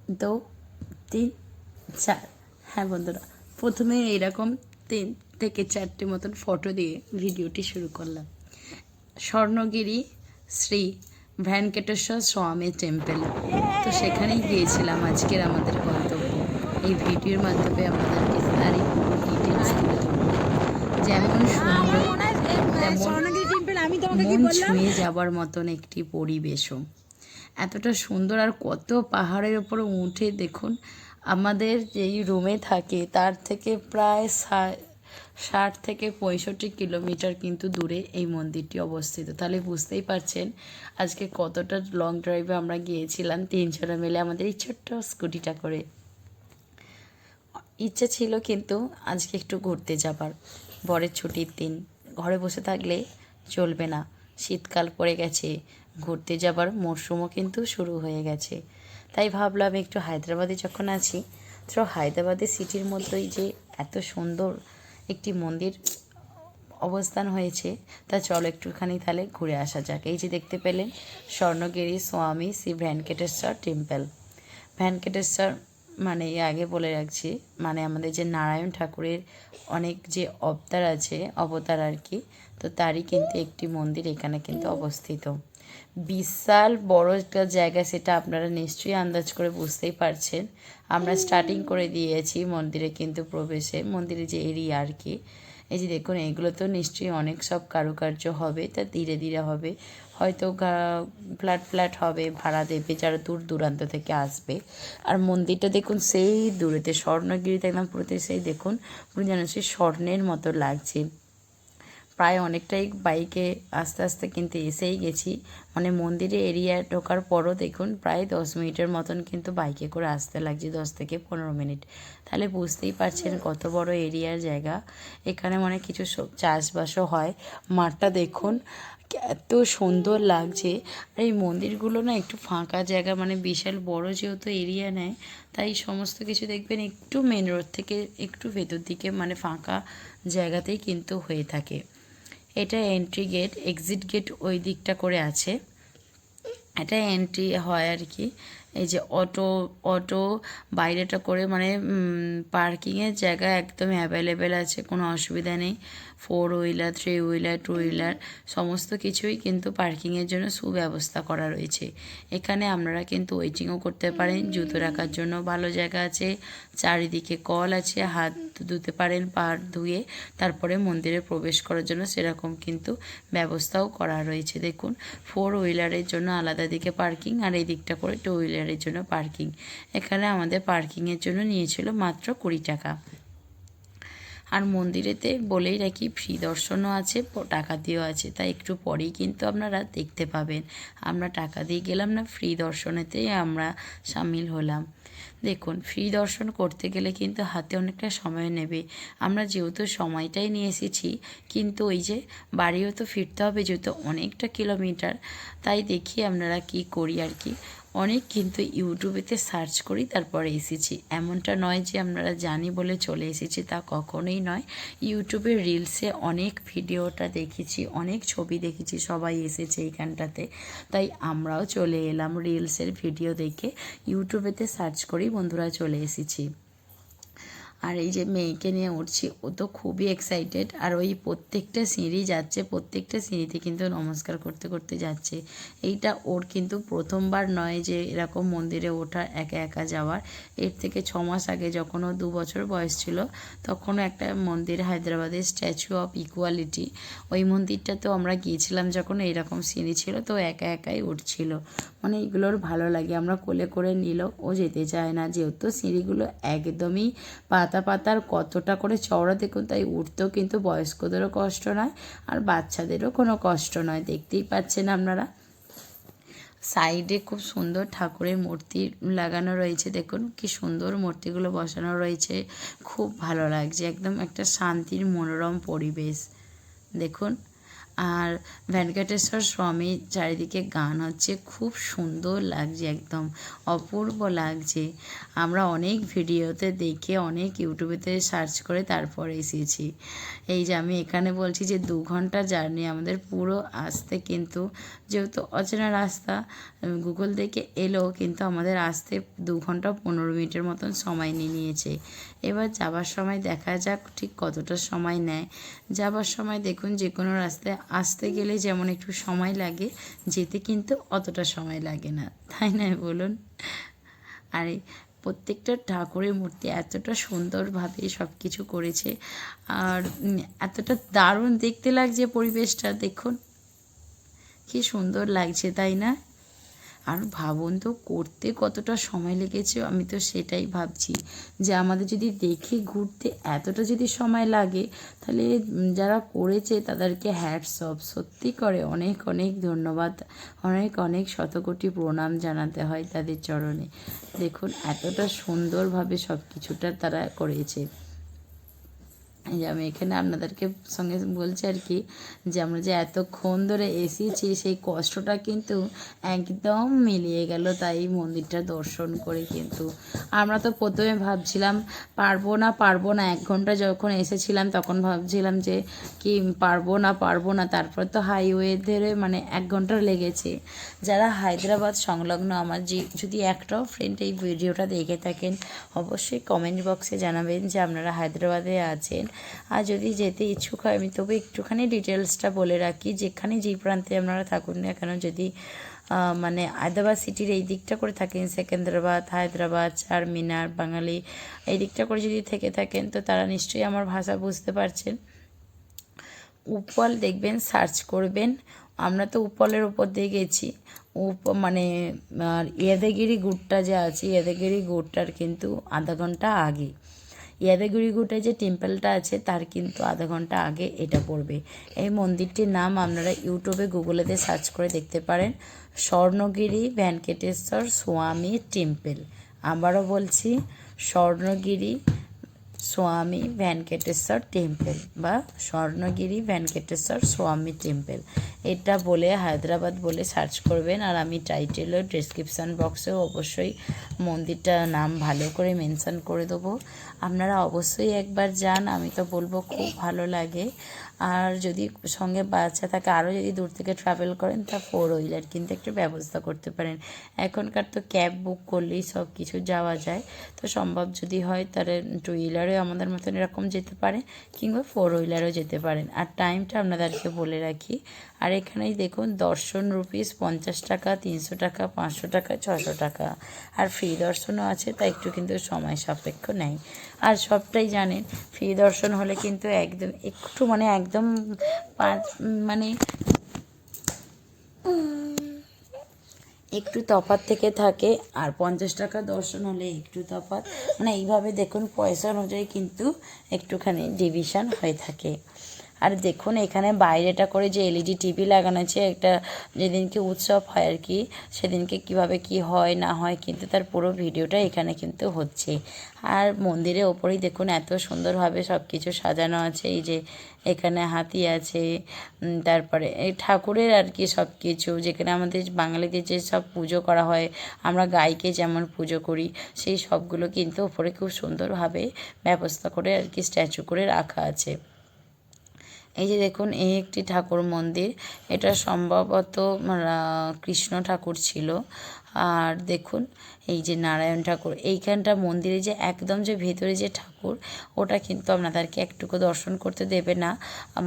2 3 4। হ্যাঁ বন্ধুরা, প্রথমে এইরকম 3 থেকে 4টে মতন ফটো দিয়ে ভিডিওটি শুরু করলাম। স্বর্ণগিরি শ্রী ভেঙ্কটেশ্বর স্বামী টেম্পল, তো সেখানেই গিয়েছিলাম আজকের আমাদের গন্তব্য। এই ভিডিওর মাধ্যমে আপনাদেরকে তারই পুরো ডিটেলস তুলে ধরবো। যেমন সুন্দর তেমন মন ছুঁয়ে যাবার মতন একটি পরিবেশও, এতটা সুন্দর। আর কত পাহাড়ের ওপরে উঠে দেখুন, আমাদের যেই রুমে থাকে তার থেকে প্রায় 60 থেকে 65 কিলোমিটার কিন্তু দূরে এই মন্দিরটি অবস্থিত। তাহলে বুঝতেই পারছেন আজকে কতটা লং ড্রাইভে আমরা গিয়েছিলাম 3 জনে মিলে আমাদের এই ছোট্ট স্কুটিটা করে। ইচ্ছে ছিল কিন্তু আজকে একটু ঘুরতে যাবার, বরের ছুটির দিন। ঘরে বসে থাকলে চলবে না, শীতকাল পড়ে গেছে, ঘুরতে যাবার মরশুমও কিন্তু শুরু হয়ে গেছে। তাই ভাবলাম একটু হায়দ্রাবাদে যখন আছি, তো হায়দ্রাবাদের সিটির মধ্যেই যে এত সুন্দর একটি মন্দির অবস্থান হয়েছে, তা চলো একটুখানি তাহলে ঘুরে আসা যাক। এই যে দেখতে পেলেন স্বর্ণগিরি স্বামী শ্রী ভেঙ্কটেশ্বর টেম্পল। ভেঙ্কটেশ্বর মানে আগে বলে রাখছি, মানে আমাদের যে নারায়ণ ঠাকুরের অনেক যে অবতার আর কি, তো তারই কিন্তু একটি মন্দির এখানে কিন্তু অবস্থিত। বিশাল বড় একটা জায়গা, সেটা আপনারা নিশ্চয়ই আন্দাজ করে বুঝতেই পারছেন। আমরা স্টার্টিং করে দিয়েছি মন্দিরে কিন্তু প্রবেশে, মন্দিরে যে এরিয়া আর কি। এই যে দেখুন, এগুলো তো নিশ্চয়ই অনেক সব কারুকার্য হবে, তা ধীরে ধীরে হবে, হয়তো ফ্ল্যাট হবে, ভাড়া দেবে যারা দূর দূরান্ত থেকে আসবে। আর মন্দিরটা দেখুন সেই দূরেতে স্বর্ণগিরিতে একদম পুরোতে, সেই দেখুন পুরো যেন সেই স্বর্ণের মতো লাগছে। প্রায় অনেকটাই বাইকে আস্তে আস্তে কিন্তু এসেই গেছি, মানে মন্দিরে এরিয়া ঢোকার পরও দেখুন প্রায় 10 মিনিটের মতন কিন্তু বাইকে করে আসতে লাগছে, 10 থেকে 15 মিনিট। তাহলে বুঝতেই পারছেন কত বড় এরিয়ার জায়গা। এখানে মানে কিছু চাষবাসও হয়। মাঠটা দেখুন এত সুন্দর লাগছে। আর এই মন্দিরগুলো না একটু ফাঁকা জায়গা, মানে বিশাল বড় যেহেতু এরিয়া নেয়, তাই সমস্ত কিছু দেখবেন একটু মেন রোড থেকে একটু ভেতর দিকে, মানে ফাঁকা জায়গাতেই কিন্তু হয়ে থাকে। এটা এন্ট্রি গেট, এক্সিট গেট ওই দিকটা করে আছে, এটা এন্ট্রি হয় আর কি। এই যে অটো বাইরেটা করে, মানে পার্কিংয়ের জায়গা একদম অ্যাভেলেবেল আছে, কোনো অসুবিধা নেই। 4 হুইলার 3 হুইলার 2 হুইলার সমস্ত কিছুই কিন্তু পার্কিংয়ের জন্য সুব্যবস্থা করা রয়েছে। এখানে আপনারা কিন্তু ওয়েটিংও করতে পারেন, জুতো রাখার জন্য ভালো জায়গা আছে, চারিদিকে কল আছে, হাত ধুতে পারেন, পা ধুয়ে তারপরে মন্দিরে প্রবেশ করার জন্য সেরকম কিন্তু ব্যবস্থাও করা রয়েছে। দেখুন 4 হুইলারের জন্য আলাদা দিকে পার্কিং, আর এই দিকটা করে 2 হুইলারের জন্য পার্কিং। এখানে আমাদের পার্কিংয়ের জন্য নিয়েছিল মাত্র 20 টাকা। আর মন্দিরেতে বলেই রাখি ফ্রি দর্শনও আছে, টাকা দিয়েও আছে, তাই একটু পরেই কিন্তু আপনারা দেখতে পাবেন। আমরা টাকা দিয়ে গেলাম না, ফ্রি দর্শনেতেই আমরা সামিল হলাম। দেখুন ফ্রি দর্শন করতে গেলে কিন্তু হাতে অনেকটা সময় নেবে। আমরা যেহেতু সময়টাই নিয়ে এসেছি, কিন্তু ওই যে বাড়িও তো ফিরতে হবে, যেহেতু অনেকটা কিলোমিটার, তাই দেখি আপনারা কি করি আর কি। অনেক কিন্তু ইউটিউবেতে সার্চ করি তারপরে এসেছি, এমনটা নয় যে আপনারা জানি বলে চলে এসেছি, তা কখনোই নয়। ইউটিউবের রিলসে অনেক ভিডিওটা দেখেছি, অনেক ছবি দেখেছি, সবাই এসেছে এইখানটাতে, তাই আমরাও চলে এলাম রিলসের ভিডিও দেখে। ইউটিউবেতে সার্চ করেই বন্ধুরা চলে এসেছি। আর এই যে মেয়েকে নিয়ে উঠছি, ও তো খুবই এক্সাইটেড। আর ওই প্রত্যেকটা সিঁড়ি যাচ্ছে, প্রত্যেকটা সিঁড়িতে কিন্তু নমস্কার করতে করতে যাচ্ছে। এইটা ওর কিন্তু প্রথমবার নয় যে এরকম মন্দিরে ওঠা, একা একা যাওয়ার। এর থেকে 6 মাস আগে যখন ও 2 বছর বয়স ছিল, তখনও একটা মন্দির হায়দ্রাবাদের স্ট্যাচু অফ ইকুয়ালিটি, ওই মন্দিরটাতেও আমরা গিয়েছিলাম যখন এইরকম সিঁড়ি ছিল, তো একা একাই উঠছিল। মানে এগুলোর ভালো লাগে, আমরা কোলে করে নিলেও ও যেতে চায় না, যেহেতু সিঁড়িগুলো একদমই পাতার কতটা করে চওড়া দেখুন, তাই উঠতেও কিন্তু বয়স্কদেরও কষ্ট নয় আর বাচ্চাদেরও কোনো কষ্ট নয়। দেখতেই পাচ্ছেন আপনারা সাইডে খুব সুন্দর ঠাকুরের মূর্তি লাগানো রয়েছে, দেখুন কি সুন্দর মূর্তিগুলো বসানো রয়েছে, খুব ভালো লাগছে, একদম একটা শান্তির মনোরম পরিবেশ। দেখুন আর ভেঙ্কটেশ্বর স্বামী চারিদিকে গান হচ্ছে, খুব সুন্দর লাগছে, একদম অপূর্ব লাগছে। আমরা অনেক ভিডিওতে দেখে অনেক ইউটিউবেতে সার্চ করে তারপর এসেছি। এই যে আমি এখানে বলছি যে 2 ঘন্টা জার্নি আমাদের পুরো আসতে, কিন্তু যেহেতু অচেনা রাস্তা গুগল থেকে এলেও কিন্তু আমাদের আসতে 2 ঘন্টা 15 মিনিটের মতন সময় নিয়েছে। এবার যাবার সময় দেখা যাক ঠিক কতটা সময় নেয়। যাবার সময় দেখুন যে কোনো রাস্তায় আসতে গেলে যেমন একটু সময় লাগে, যেতে কিন্তু অতটা সময় লাগে না, তাই না বলুন? আর প্রত্যেকটা ঠাকুরের মূর্তি এতটা সুন্দরভাবে সব কিছু করেছে, আর এতটা দারুণ দেখতে লাগছে পরিবেশটা, দেখুন কি সুন্দর লাগছে, তাই না? আর ভাবুন তো করতে কতটা সময় লেগেছে, আমি তো সেটাই ভাবছি যে আমাদের যদি দেখে ঘুরতে এতটা যদি সময় লাগে, তাহলে যারা করেছে তাদেরকে হ্যাটস অফ, সত্যি করে অনেক অনেক ধন্যবাদ, অনেক অনেক শতকোটি প্রণাম জানাতে হয় তাদের চরণে। দেখুন এতটা সুন্দরভাবে সব কিছুটা তারা করেছে। এই যে আমি এখানে আপনাদেরকে সঙ্গে বলছি আর কি, যে আমরা যে এতক্ষণ ধরে এসেছি সেই কষ্টটা কিন্তু একদম মিলিয়ে গেল তাই মন্দিরটা দর্শন করে। কিন্তু আমরা তো প্রথমে ভাবছিলাম পারবো না 1 ঘন্টা যখন এসেছিলাম তখন ভাবছিলাম যে কি পারবো না, তারপর তো হাইওয়ে ধরে মানে 1 ঘন্টা লেগেছে। যারা হায়দ্রাবাদ সংলগ্ন আমার যদি একটাও ফ্রেন্ড এই ভিডিওটা দেখে থাকেন, অবশ্যই কমেন্ট বক্সে জানাবেন যে আপনারা হায়দ্রাবাদে আছেন। আর যদি যেতে ইচ্ছুক হয়, আমি তবে একটুখানি ডিটেলসটা বলে রাখি, যেখানে যেই প্রান্তে আপনারা থাকুন না কেন, যদি মানে হায়দ্রাবাদ সিটির এই দিকটা করে থাকেন, সেকেন্দ্রাবাদ, হায়দ্রাবাদ, চারমিনার, বাঙালি এই দিকটা করে যদি থেকে থাকেন, তো তারা নিশ্চয়ই আমার ভাষা বুঝতে পারছেন। উপল দেখবেন, সার্চ করবেন। আমরা তো উপলের উপর দিয়ে গেছি, মানে ইয়াদেগিরি গুড়টা যে আছে, ইয়াদেগিরি গুড়টার কিন্তু আধা ঘন্টা আগে, ইয়াদেগিরি গুড়ে যে টেম্পলটা আছে তার কিন্তু আধা ঘন্টা আগে এটা পড়বে। এই মন্দিরটির নাম আপনারা ইউটিউবে গুগলেতে সার্চ করে দেখতে পারেন, স্বর্ণগিরি ভেঙ্কটেশ্বর স্বামী টেম্পল। আবারও বলছি, স্বর্ণগিরি স্বামী ভেঙ্কটেশ্বর টেম্পল বা স্বর্ণগিরি ভেঙ্কটেশ্বর স্বামী টেম্পল, এটা বলে হায়দ্রাবাদ বলে সার্চ করবেন। আর আমি টাইটেল ও ডেসক্রিপশান বক্সেও অবশ্যই মন্দিরটার নাম ভালো করে মেনশন করে দেবো, আপনারা অবশ্যই একবার যান, আমি তো বলবো খুব ভালো লাগে। আর যদি সঙ্গে বাচ্চা থাকে, আরও যদি দূর থেকে ট্রাভেল করেন, তা 4 হুইলার কিন্তু একটু ব্যবস্থা করতে পারেন। এখনকার তো ক্যাব বুক করলেই সব কিছু যাওয়া যায়, তো সম্ভব যদি হয় তাহলে 2 হুইলারেও আমাদের মতন এরকম যেতে পারে, কিংবা 4 হুইলারও যেতে পারেন। আর টাইমটা আপনাদেরকে বলে রাখি, আর এখানেই দেখুন দর্শন রুপিস 50 টাকা, 300 টাকা, 500 টাকা, 600 টাকা, আর ফ্রি দর্শনও আছে, তাই একটু কিন্তু সময় সাপেক্ষ নেয়। আর সবটাই জানেন ফ্রি দর্শন হলে কিন্তু একদম একটু মানে একদম মানে একটু তফাৎ থেকে থাকে, আর 50 টাকা দর্শন হলে একটু তফাৎ, মানে এইভাবে দেখুন পয়সা অনুযায়ী কিন্তু একটুখানি ডিভিশন হয়ে থাকে। আর দেখুন এখানে বাইরেটা করে যে এলইডি টিভি লাগানো আছে, একটা যেদিনকে উৎসব হয় আর কি, সেদিনকে কিভাবে কি হয় না হয় কিন্তু তার পুরো ভিডিওটা এখানে কিন্তু হচ্ছে। আর মন্দিরের ওপরেই দেখুন এত সুন্দরভাবে সব কিছু সাজানো আছে, এই যে এখানে হাতি আছে, তারপরে এই ঠাকুরের আর কি সব কিছু, যেখানে আমাদের বাঙালিদের যে সব পুজো করা হয়, আমরা গাইকে যেমন পুজো করি, সেই সবগুলো কিন্তু ওপরে খুব সুন্দরভাবে ব্যবস্থা করে আর কি স্ট্যাচু করে রাখা আছে। এই যে দেখুন এই একটি ঠাকুর মন্দির, এটা সম্ভবত কৃষ্ণ ঠাকুর ছিল। আর দেখুন এই যে নারায়ণ ঠাকুর, এইখানটা মন্দিরে যে একদম যে ভেতরে যে ঠাকুর, ওটা কিন্তু আপনাদেরকে একটুকু দর্শন করতে দেবে না,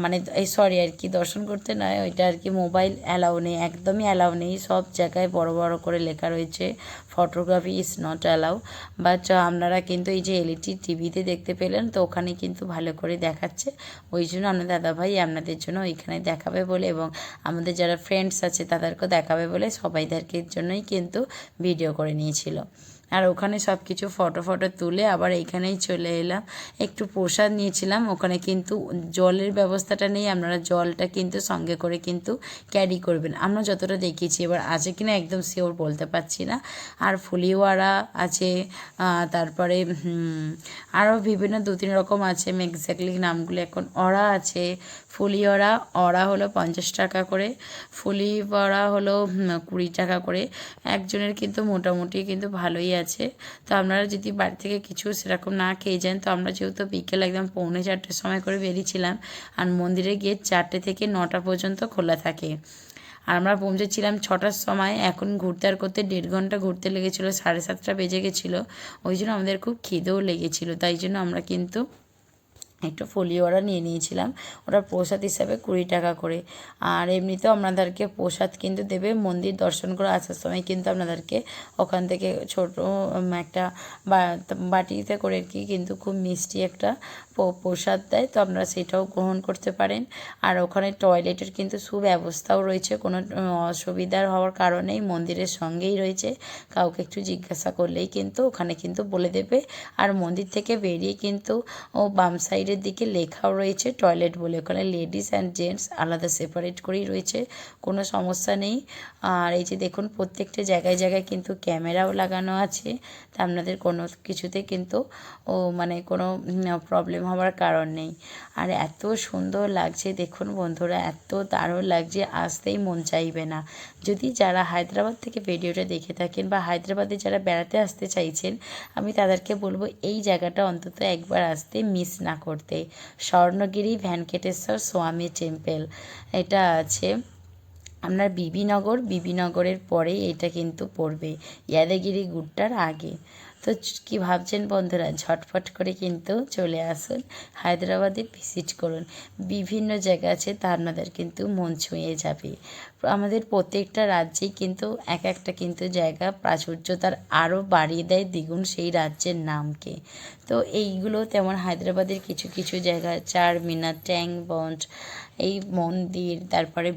মানে এই সরি আর কি, দর্শন করতে নয়, ওইটা আর কি মোবাইল অ্যালাউ নেই, একদমই অ্যালাউ নেই। সব জায়গায় বড় বড় করে লেখা রয়েছে photography is not allow. But আপনারা কিন্তু এই যে এলইডি টিভিতে দেখতে পেলেন, তো ওখানে কিন্তু ভালো করে দেখাচ্ছে, ওই জন্য আপনার দাদাভাই আপনাদের জন্য ওইখানে দেখাবে বলে, এবং আমাদের যারা ফ্রেন্ডস আছে তাদেরকেও দেখাবে বলে সবাইদেরকে জন্যই কিন্তু ভিডিও করে নিয়েছিল। আর ওখানে সব কিছু ফটো তুলে আবার এইখানেই চলে এলাম। একটু প্রসাদ নিয়েছিলাম, ওখানে কিন্তু জলের ব্যবস্থাটা নেই, আপনারা জলটা কিন্তু সঙ্গে করে কিন্তু ক্যারি করবেন, আমরা যতটা দেখিয়েছি। এবার আছে কিনা একদম শিওর বলতে পারছি না। আর ফুলিওয়ারা আছে, তারপরে আরও বিভিন্ন 2-3 রকম আছে, আমি এক্স্যাক্টলি নামগুলো এখন। অড়া আছে, ফুলিওয়ারা, অড়া হলো 50 টাকা করে, ফুলিওয়ারা হলো 20 টাকা করে। একজনের কিন্তু মোটামুটি কিন্তু ভালোই আছে। তো আপনারা যদি বাড়ি থেকে কিছু সেরকম না খেয়ে যান, তো আমরা যেহেতু বিকেল একদম 3:45 সময় করে বেরিয়েছিলাম, আর মন্দিরের গেট 4টে থেকে 9টা পর্যন্ত খোলা থাকে। আর আমরা পৌঁছেছিলাম 6টার সময়। এখন ঘুরতে আর করতে 1.5 ঘন্টা ঘুরতে লেগেছিলো, 7:30 বেজে গেছিলো। ওই জন্য আমাদের খুব খিদেও লেগেছিলো, তাই জন্য আমরা কিন্তু একটু ফুলিওয়ারা নিয়ে নিয়েছিলাম। ওটা প্রসাদ হিসাবে 20 টাকা করে। আর এমনিতেও আপনাদেরকে প্রসাদ কিন্তু দেবে, মন্দির দর্শন করে আসার সময় কিন্তু আপনাদেরকে ওখান থেকে ছোটো একটা বাটিতে করে কি কিন্তু খুব মিষ্টি একটা প্রসাদ দেয়, তো আপনারা সেটাও গ্রহণ করতে পারেন। আর ওখানে টয়লেটের কিন্তু সুব্যবস্থাও রয়েছে, কোনো অসুবিধার হওয়ার কারণেই, মন্দিরের সঙ্গেই রয়েছে। কাউকে একটু জিজ্ঞাসা করলেই কিন্তু ওখানে কিন্তু বলে দেবে। আর মন্দির থেকে বেরিয়ে কিন্তু বাম সাইডের দিকে লেখাও রয়েছে টয়লেট বলে, ওখানে লেডিস অ্যান্ড জেন্টস আলাদা সেপারেট করেই রয়েছে, কোনো সমস্যা নেই। আর এই যে দেখুন প্রত্যেকটা জায়গায় জায়গায় কিন্তু ক্যামেরাও লাগানো আছে, তা আপনাদের কোনো কিছুতে কিন্তু মানে কোনো প্রবলেম হওয়ার কারণ নেই। আর এত সুন্দর লাগছে দেখুন বন্ধুরা, এত দারুণ লাগছে, আসতেই মন চাইবে না। যদি যারা হায়দ্রাবাদ থেকে ভিডিওটা দেখে থাকেন বা হায়দ্রাবাদে যারা বেড়াতে আসতে চাইছেন, আমি তাদেরকে বলবো এই জায়গাটা অন্তত একবার আসতে মিস না করতে। স্বর্ণগিরি ভেঙ্কটেশ্বর স্বামী টেম্পল এটা আছে আপনার বিবিনগরের পরেই এটা কিন্তু পড়বে, ইয়াদাগিরি গুড্ডার আগে। তো কী ভাবছেন বন্ধুরা, ঝটফট করে কিন্তু চলে আসুন, হায়দ্রাবাদে ভিজিট করুন। বিভিন্ন জায়গা আছে তা আপনাদের কিন্তু মন ছুঁয়ে যাবে। আমাদের প্রত্যেকটা রাজ্যেই কিন্তু এক একটা কিন্তু জায়গা প্রাচুর্যতার আরও বাড়িয়ে দেয় দ্বিগুণ সেই রাজ্যের নামকে। তো এইগুলো তেমন হায়দ্রাবাদের কিছু কিছু জায়গা, চারমিনার, ট্যাঙ্ক বন্ড, এই মন্দির, তারপরে